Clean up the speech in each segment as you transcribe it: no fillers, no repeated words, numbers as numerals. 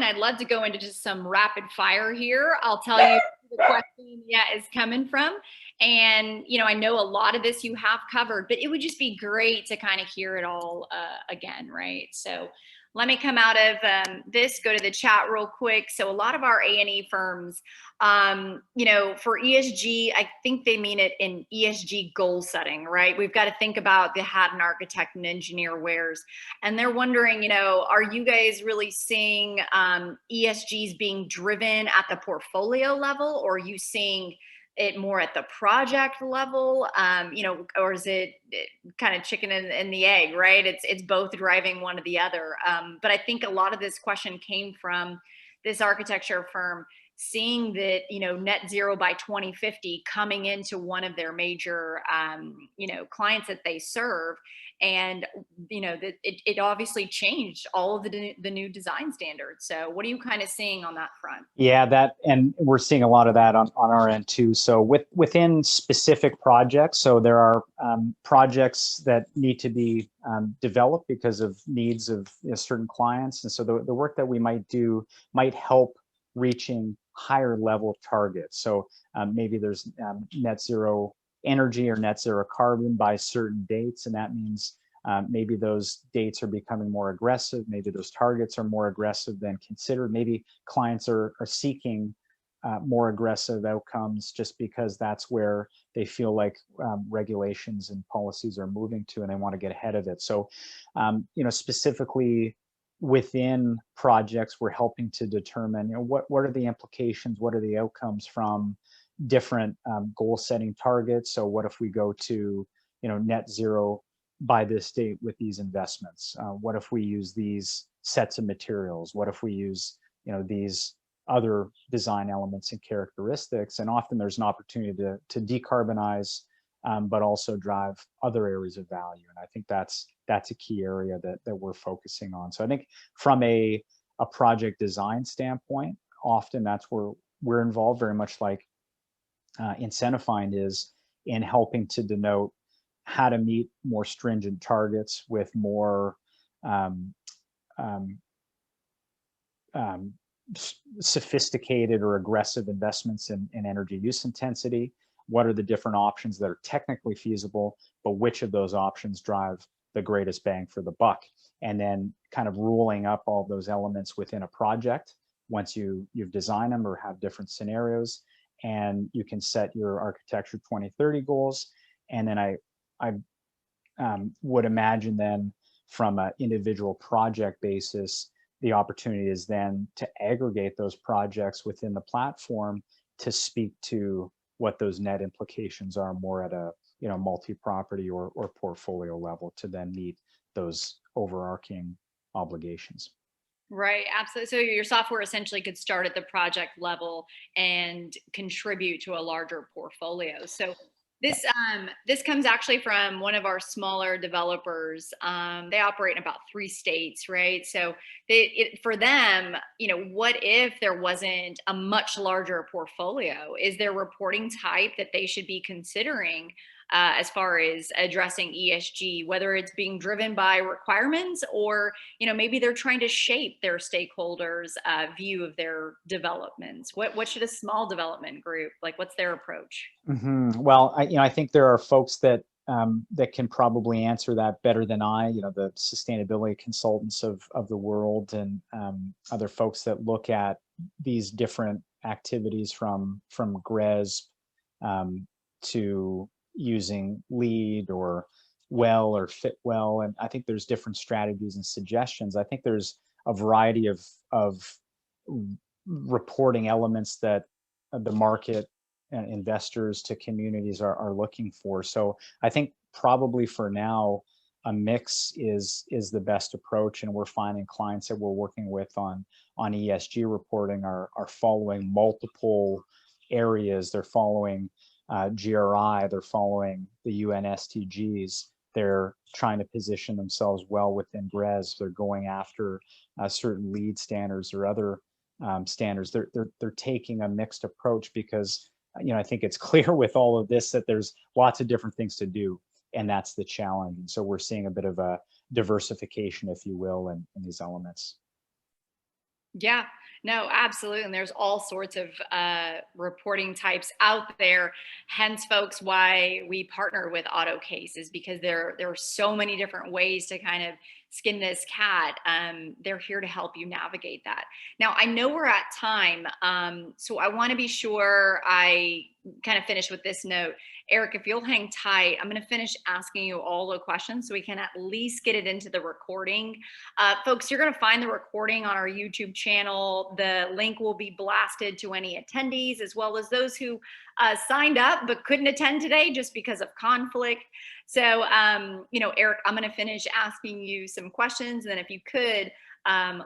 I'd love to go into just some rapid fire here. I'll tell you who the question is coming from. And, I know a lot of this you have covered, but it would just be great to kind of hear it all again, right? So let me come out of this, go to the chat real quick. So a lot of our A&E firms, for ESG, I think they mean it in ESG goal setting, right? We've got to think about the hat an architect and engineer wears. And they're wondering, are you guys really seeing ESGs being driven at the portfolio level, or are you seeing it more at the project level, or is it kind of chicken and the egg, right? It's both driving one or the other. But I think a lot of this question came from this architecture firm seeing that, net zero by 2050 coming into one of their major, clients that they serve. And, that it obviously changed all of the new design standards. So what are you kind of seeing on that front? Yeah, and we're seeing a lot of that on our end too. So within specific projects, so there are projects that need to be developed because of needs of certain clients. And so the work that we might do might help reaching higher level targets. So maybe there's net zero energy or net zero carbon by certain dates, and that means maybe those dates are becoming more aggressive. Maybe those targets are more aggressive than considered. Maybe clients are seeking more aggressive outcomes just because that's where they feel like regulations and policies are moving to, and they want to get ahead of it. So, specifically within projects, we're helping to determine, what are the implications, what are the outcomes from different goal setting targets. So what if we go to, net zero by this date with these investments? What if we use these sets of materials? What if we use, these other design elements and characteristics? And often there's an opportunity to decarbonize, but also drive other areas of value. And I think that's a key area that we're focusing on. So I think from a project design standpoint, often that's where we're involved, very much like IncentiFind is, in helping to denote how to meet more stringent targets with more sophisticated or aggressive investments in energy use intensity. What are the different options that are technically feasible, but which of those options drive the greatest bang for the buck? And then kind of ruling up all those elements within a project once you've designed them or have different scenarios, and you can set your architecture 2030 goals. And then I would imagine then from an individual project basis, the opportunity is then to aggregate those projects within the platform to speak to what those net implications are more at a multi-property or portfolio level to then meet those overarching obligations. Right, absolutely. So your software essentially could start at the project level and contribute to a larger portfolio. So this comes actually from one of our smaller developers. They operate in about 3 states, right? So for them, what if there wasn't a much larger portfolio? Is there reporting type that they should be considering as far as addressing ESG, whether it's being driven by requirements or, maybe they're trying to shape their stakeholders' view of their developments? What should a small development group, what's their approach? Mm-hmm. Well, I think there are folks that can probably answer that better than I, the sustainability consultants of the world, and other folks that look at these different activities from GRESB to using LEED or WELL or FitWell. And I think there's different strategies and suggestions. I think there's a variety of reporting elements that the market and investors to communities are looking for. So I think probably for now, a mix is the best approach. And we're finding clients that we're working with on ESG reporting are following multiple areas. They're following GRI, they're following the UN SDGs. They're trying to position themselves well within GRESB. They're going after certain LEED standards or other standards. They're taking a mixed approach because I think it's clear with all of this that there's lots of different things to do, and that's the challenge. And so we're seeing a bit of a diversification, if you will, in these elements. Yeah, no, absolutely. And there's all sorts of reporting types out there. Hence, folks, why we partner with Autocase is because there are so many different ways to kind of skin this cat. They're here to help you navigate that. Now, I know we're at time, so I want to be sure I kind of finish with this note. Eric, if you'll hang tight, I'm going to finish asking you all the questions so we can at least get it into the recording. Folks, you're going to find the recording on our YouTube channel. The link will be blasted to any attendees as well as those who signed up but couldn't attend today just because of conflict. So, Eric, I'm going to finish asking you some questions. And then if you could,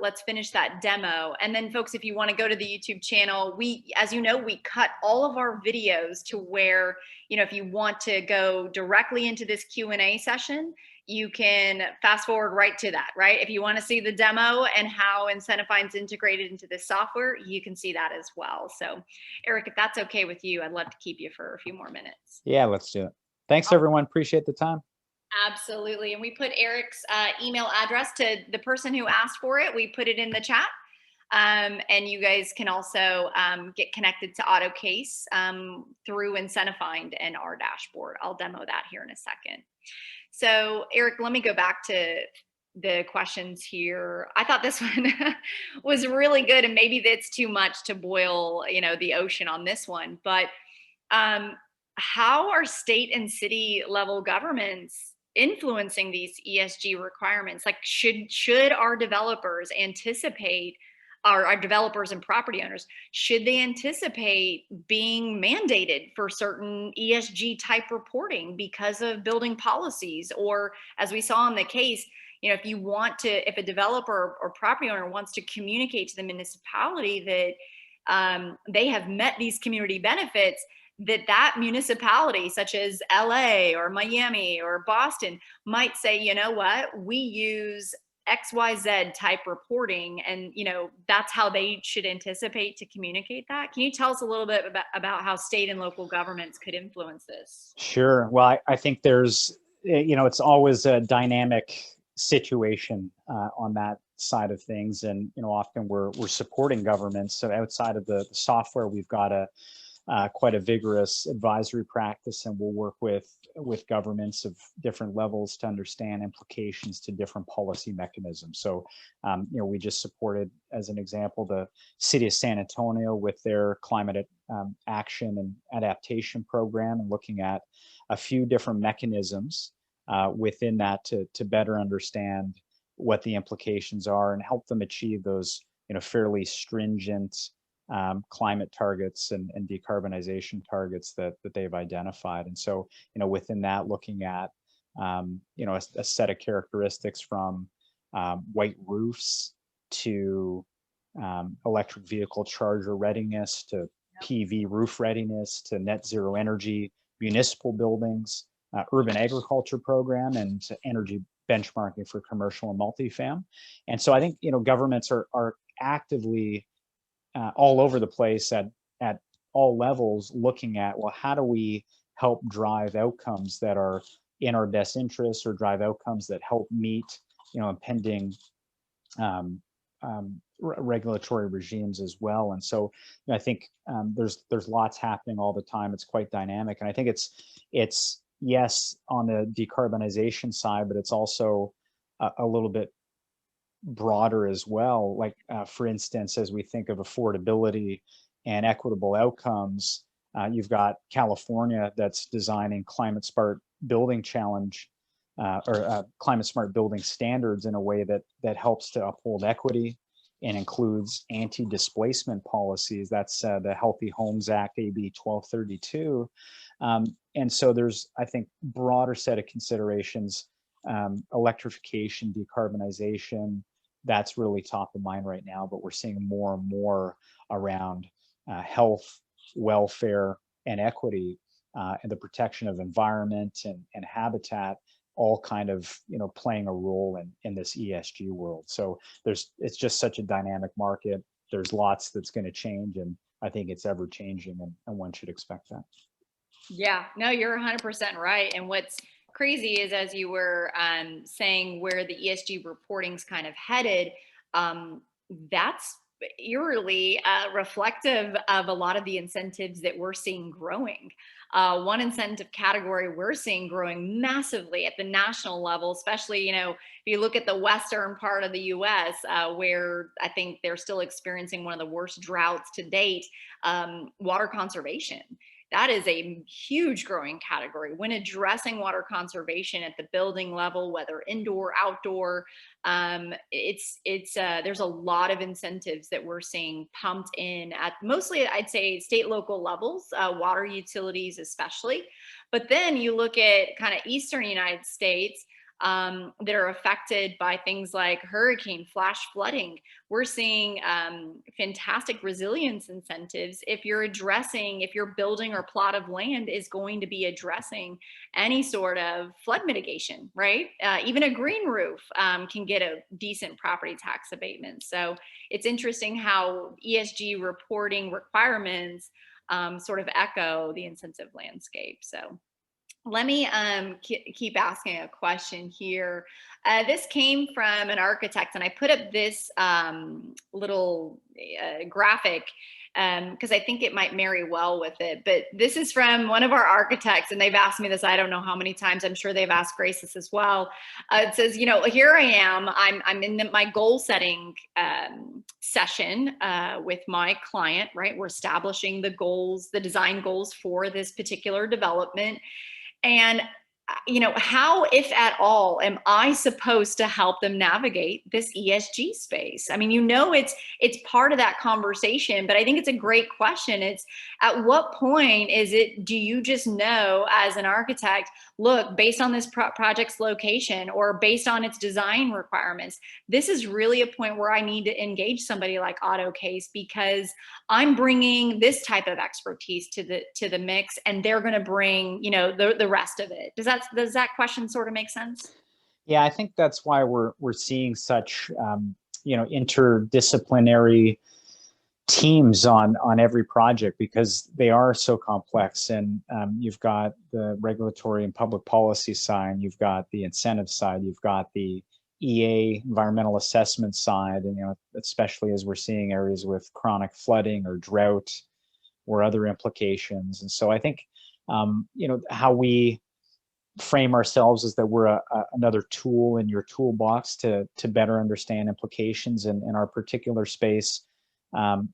let's finish that demo. And then folks, if you want to go to the YouTube channel, as you know, we cut all of our videos to where, if you want to go directly into this Q&A session, you can fast forward right to that, right? If you want to see the demo and how IncentiFind's integrated into this software, you can see that as well. So Eric, if that's okay with you, I'd love to keep you for a few more minutes. Yeah, let's do it. Thanks, everyone. Appreciate the time. Absolutely. And we put Eric's email address to the person who asked for it. We put it in the chat. And you guys can also get connected to Autocase through IncentiFind and our dashboard. I'll demo that here in a second. So Eric, let me go back to the questions here. I thought this one was really good, and maybe that's too much to boil, the ocean on this one. But how are state and city level governments influencing these ESG requirements? Like, should our developers anticipate? Our developers and property owners, should they anticipate being mandated for certain ESG type reporting because of building policies? Or as we saw in the case, if a developer or property owner wants to communicate to the municipality that they have met these community benefits, that municipality, such as LA or Miami or Boston, might say, you know what, we use XYZ type reporting, and that's how they should anticipate to communicate that. Can you tell us a little bit about how state and local governments could influence this? Sure. Well, I think there's, it's always a dynamic situation on that side of things, and often we're supporting governments. So outside of the software, we've got quite a vigorous advisory practice, and we'll work with governments of different levels to understand implications to different policy mechanisms. So, we just supported, as an example, the city of San Antonio with their climate action and adaptation program, and looking at a few different mechanisms within that to better understand what the implications are and help them achieve those, fairly stringent climate targets and decarbonization targets that they've identified. And so, within that, looking at, a set of characteristics from white roofs to electric vehicle charger readiness to PV roof readiness to net zero energy, municipal buildings, urban agriculture program, and energy benchmarking for commercial and multifam. And so I think, governments are actively all over the place at all levels, looking at, well, how do we help drive outcomes that are in our best interests, or drive outcomes that help meet, impending regulatory regimes as well. And so I think there's lots happening all the time. It's quite dynamic, and I think it's yes on the decarbonization side, but it's also a little bit broader as well. Like for instance, as we think of affordability and equitable outcomes, you've got California that's designing climate smart building challenge or climate smart building standards in a way that helps to uphold equity and includes anti-displacement policies. That's the Healthy Homes Act, AB 1232. And so there's, I think, broader set of considerations, electrification, decarbonization, that's really top of mind right now, but we're seeing more and more around health, welfare, and equity, and the protection of environment and habitat, all kind of playing a role in this ESG world. So it's just such a dynamic market. There's lots that's going to change, and I think it's ever changing, and one should expect that. Yeah, no, you're 100% right. And what's crazy is, as you were saying, where the ESG reporting's kind of headed, that's eerily reflective of a lot of the incentives that we're seeing growing. One incentive category we're seeing growing massively at the national level, especially, if you look at the western part of the US, where I think they're still experiencing one of the worst droughts to date, water conservation. That is a huge growing category. When addressing water conservation at the building level, whether indoor, outdoor, there's a lot of incentives that we're seeing pumped in at mostly, I'd say, state, local levels, water utilities especially. But then you look at kind of Eastern United States, that are affected by things like hurricane, flash flooding. We're seeing fantastic resilience incentives if you're building or plot of land is going to be addressing any sort of flood mitigation, right? Even a green roof can get a decent property tax abatement. So it's interesting how ESG reporting requirements sort of echo the incentive landscape. So let me keep asking a question here. This came from an architect, and I put up this little graphic because I think it might marry well with it. But this is from one of our architects, and they've asked me this, I don't know how many times. I'm sure they've asked Grace this as well. It says, here I am. I'm in my goal setting session with my client, right? We're establishing the goals, the design goals for this particular development. And, how, if at all, am I supposed to help them navigate this ESG space? I mean, it's part of that conversation, but I think it's a great question. It's at what point do you just know as an architect, look, based on this project's location or based on its design requirements, this is really a point where I need to engage somebody like Autocase because I'm bringing this type of expertise to the mix, and they're going to bring, the rest of it. Does that question sort of make sense? Yeah, I think that's why we're seeing such interdisciplinary teams on every project, because they are so complex. And you've got the regulatory and public policy side, you've got the incentive side, you've got the EA environmental assessment side, and especially as we're seeing areas with chronic flooding or drought or other implications. And so I think how we frame ourselves is that we're another tool in your toolbox to better understand implications in our particular space.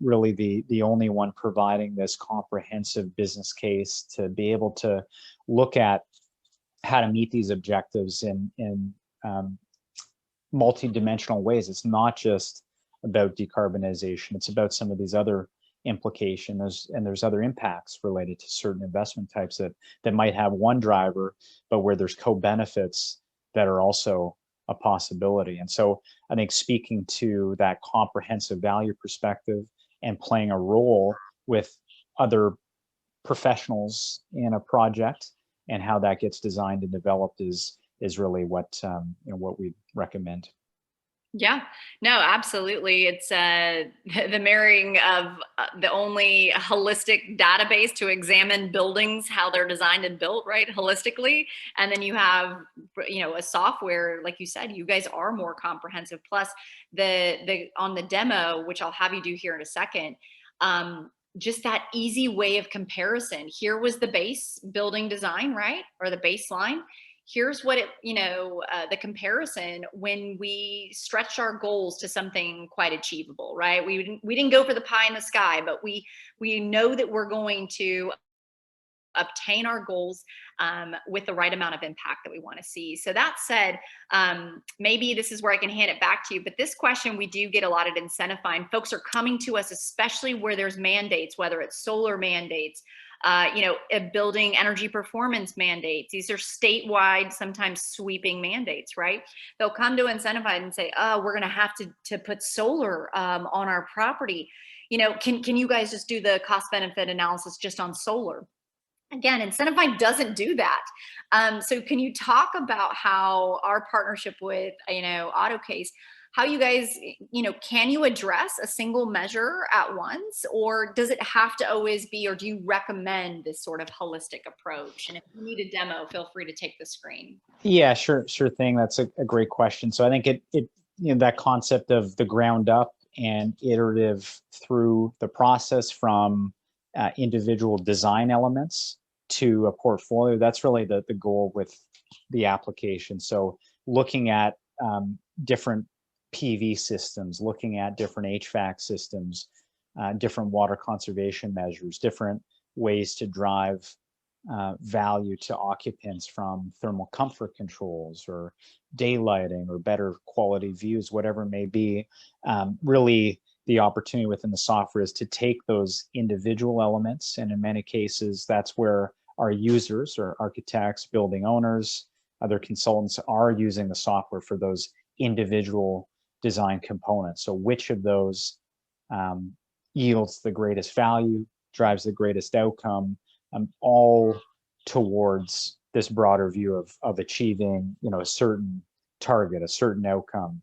Really the only one providing this comprehensive business case to be able to look at how to meet these objectives in multi-dimensional ways. It's not just about decarbonization, it's about some of these other implications, and there's other impacts related to certain investment types that might have one driver, but where there's co-benefits that are also a possibility. And so I think speaking to that comprehensive value perspective and playing a role with other professionals in a project and how that gets designed and developed is really what we recommend. Yeah, no, absolutely. It's the marrying of the only holistic database to examine buildings, how they're designed and built, right, holistically. And then you have, a software, like you said, you guys are more comprehensive. Plus the on the demo, which I'll have you do here in a second, just that easy way of comparison. Here was the base building design, right? Or the baseline. Here's what the comparison when we stretch our goals to something quite achievable, right? We didn't go for the pie in the sky, but we know that we're going to obtain our goals with the right amount of impact that we want to see. So that said, maybe this is where I can hand it back to you, but this question we do get a lot at IncentiFind. Folks are coming to us, especially where there's mandates, whether it's solar mandates, building energy performance mandates. These are statewide, sometimes sweeping mandates, right? They'll come to IncentiFind and say, oh, we're going to have to put solar on our property. Can you guys just do the cost benefit analysis just on solar? Again, IncentiFind doesn't do that. So can you talk about how our partnership with, Autocase, how you guys, can you address a single measure at once, or does it have to always be, or do you recommend this sort of holistic approach? And if you need a demo, feel free to take the screen. Yeah, sure thing. That's a great question. So I think it that concept of the ground up and iterative through the process from individual design elements to a portfolio. That's really the goal with the application. So looking at different PV systems, looking at different HVAC systems, different water conservation measures, different ways to drive value to occupants from thermal comfort controls or daylighting or better quality views, whatever it may be. Really, the opportunity within the software is to take those individual elements, and in many cases, that's where our users or architects, building owners, other consultants are using the software for those individual design components. So which of those yields the greatest value, drives the greatest outcome, all towards this broader view of achieving, a certain target, a certain outcome,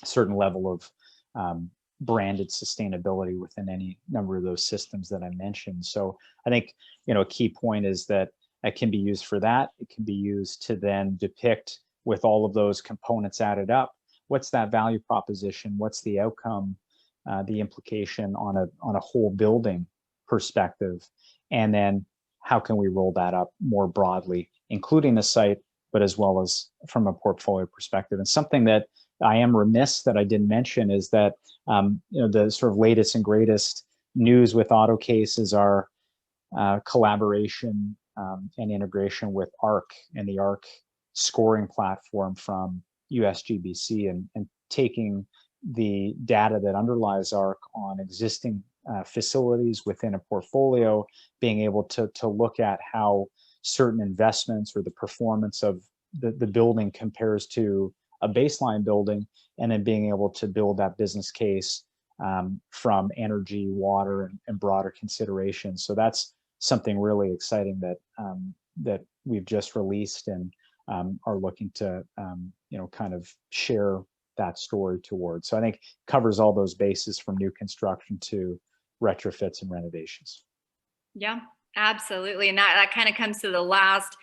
a certain level of branded sustainability within any number of those systems that I mentioned. So I think, a key point is that it can be used for that. It can be used to then depict, with all of those components added up, what's that value proposition? What's the outcome, the implication on a whole building perspective? And then how can we roll that up more broadly, including the site, but as well as from a portfolio perspective? And something that I am remiss that I didn't mention is that the sort of latest and greatest news with Autocase is our collaboration and integration with ARC and the ARC scoring platform from USGBC, and taking the data that underlies ARC on existing facilities within a portfolio, being able to look at how certain investments or the performance of the building compares to a baseline building, and then being able to build that business case from energy, water, and broader considerations. So that's something really exciting that we've just released, and are looking to kind of share that story towards. So I think covers all those bases from new construction to retrofits and renovations. Yeah, absolutely. And that kind of comes to the last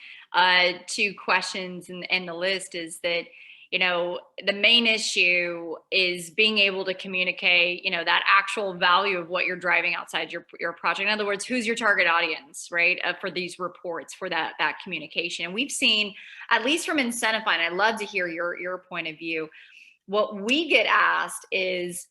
two questions in the list, is that, the main issue is being able to communicate, that actual value of what you're driving outside your project. In other words, who's your target audience, right? For these reports, for that communication. And we've seen, at least from IncentiFind, I'd love to hear your point of view. What we get asked is,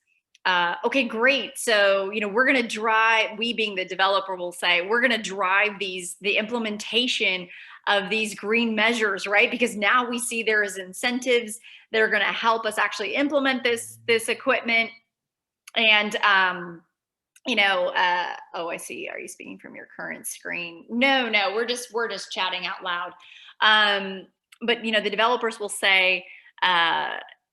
okay, great. So, we're going to drive, we being the developer will say, we're going to drive the implementation of these green measures, right? Because now we see there is incentives that are going to help us actually implement this equipment. And, oh, I see. Are you speaking from your current screen? No, we're just chatting out loud. But, the developers will say,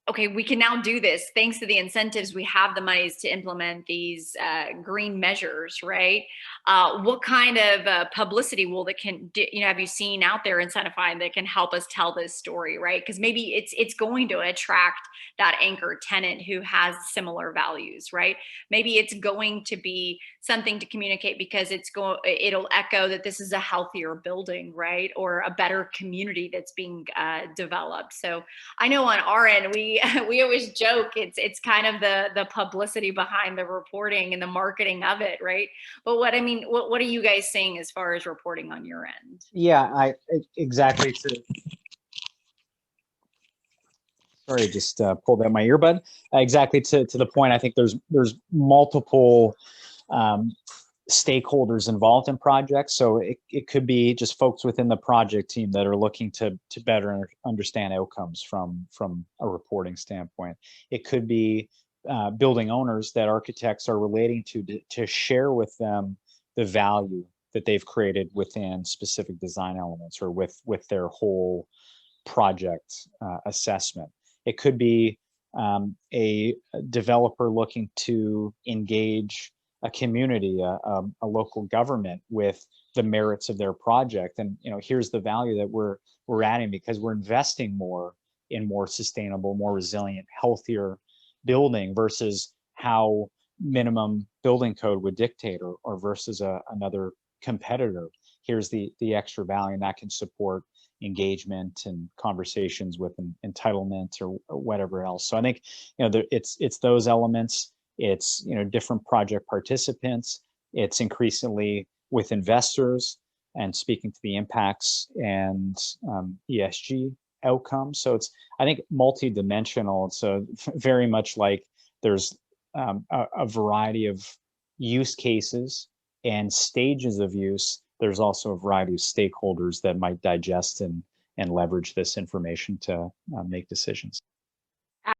okay, we can now do this thanks to the incentives. We have the monies to implement these green measures, right? What kind of publicity have you seen out there in IncentiFind that can help us tell this story, right? Because maybe it's going to attract that anchor tenant who has similar values, right? Maybe it's going to be something to communicate because it'll echo that this is a healthier building, right? Or a better community that's being developed. So I know on our end, we always joke it's kind of the publicity behind the reporting and the marketing of it, right? But what are you guys seeing as far as reporting on your end? Yeah, exactly. Sorry, I just pulled out my earbud. Exactly to the point. I think there's multiple stakeholders involved in projects. So it could be just folks within the project team that are looking to better understand outcomes from a reporting standpoint. It could be building owners that architects are relating to share with them the value that they've created within specific design elements or with their whole project assessment. It could be a developer looking to engage a community, a local government with the merits of their project. And here's the value that we're adding because we're investing more in more sustainable, more resilient, healthier building versus how minimum building code would dictate, or versus another competitor. Here's the extra value, and that can support engagement and conversations with an entitlement or whatever else. So I think it's those elements. it's, you know, different project participants, it's increasingly with investors and speaking to the impacts and ESG outcomes. So it's, I think, multidimensional. So very much like there's a variety of use cases and stages of use. There's also a variety of stakeholders that might digest and leverage this information to make decisions.